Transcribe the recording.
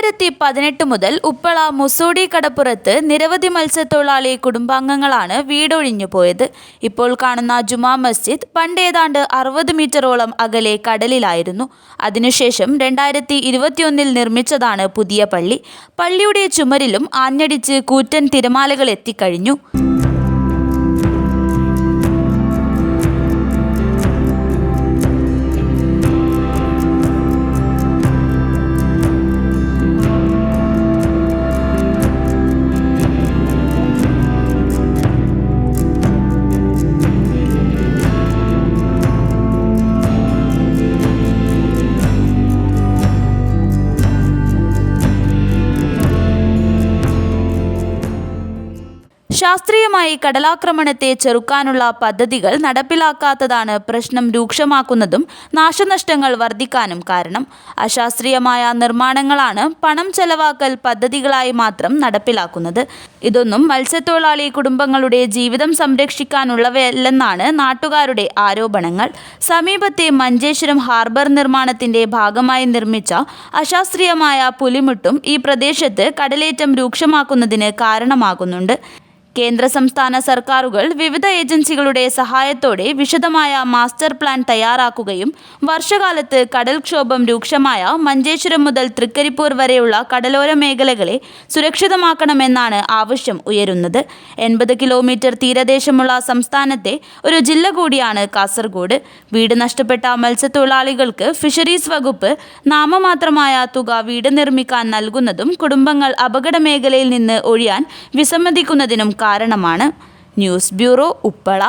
2018 മുതൽ ഉപ്പള മുസോടി കടപ്പുറത്ത് നിരവധി മത്സ്യത്തൊഴിലാളി കുടുംബാംഗങ്ങളാണ് വീടൊഴിഞ്ഞു പോയത്. ഇപ്പോൾ കാണുന്ന ജുമാ മസ്ജിദ് പണ്ടേതാണ്ട് 60 മീറ്ററോളം അകലെ കടലിലായിരുന്നു. അതിനുശേഷം 2021 നിർമ്മിച്ചതാണ് പുതിയ പള്ളി. പള്ളിയുടെ ചുമരിലും ആഞ്ഞടിച്ച് കൂറ്റൻ തിരമാലകൾ എത്തിക്കഴിഞ്ഞു. ശാസ്ത്രീയമായി കടലാക്രമണത്തെ ചെറുക്കാനുള്ള പദ്ധതികൾ നടപ്പിലാക്കാത്തതാണ് പ്രശ്നം രൂക്ഷമാക്കുന്നതും നാശനഷ്ടങ്ങൾ വർദ്ധിക്കാനും കാരണം. അശാസ്ത്രീയമായ നിർമ്മാണങ്ങളാണ് പണം ചെലവാക്കൽ പദ്ധതികളായി മാത്രം നടപ്പിലാക്കുന്നത്. ഇതൊന്നും മത്സ്യത്തൊഴിലാളി കുടുംബങ്ങളുടെ ജീവിതം സംരക്ഷിക്കാനുള്ളവയല്ലെന്നാണ് നാട്ടുകാരുടെ ആരോപണങ്ങൾ. സമീപത്തെ മഞ്ചേശ്വരം ഹാർബർ നിർമ്മാണത്തിന്റെ ഭാഗമായി നിർമ്മിച്ച അശാസ്ത്രീയമായ പുലിമുട്ടും ഈ പ്രദേശത്ത് കടലേറ്റം രൂക്ഷമാക്കുന്നതിന് കാരണമാകുന്നുണ്ട്. കേന്ദ്ര സംസ്ഥാന സർക്കാരുകൾ വിവിധ ഏജൻസികളുടെ സഹായത്തോടെ വിശദമായ മാസ്റ്റർ പ്ലാൻ തയ്യാറാക്കുകയും വർഷകാലത്ത് കടൽക്ഷോഭം രൂക്ഷമായ മഞ്ചേശ്വരം മുതൽ തൃക്കരിപ്പൂർ വരെയുള്ള കടലോര മേഖലകളെ സുരക്ഷിതമാക്കണമെന്നാണ് ആവശ്യം ഉയരുന്നത്. 80 കിലോമീറ്റർ തീരദേശമുള്ള സംസ്ഥാനത്തെ ഒരു ജില്ല കൂടിയാണ് കാസർഗോഡ്. വീട് നഷ്ടപ്പെട്ട മത്സ്യത്തൊഴിലാളികൾക്ക് ഫിഷറീസ് വകുപ്പ് നാമമാത്രമായ തുക വീട് നിർമ്മിക്കാൻ നൽകുന്നതും കുടുംബങ്ങൾ അപകട മേഖലയിൽ നിന്ന് ഒഴിയാൻ വിസമ്മതിക്കുന്നതിനും കാരണമാണ്. News bureau, Uppala.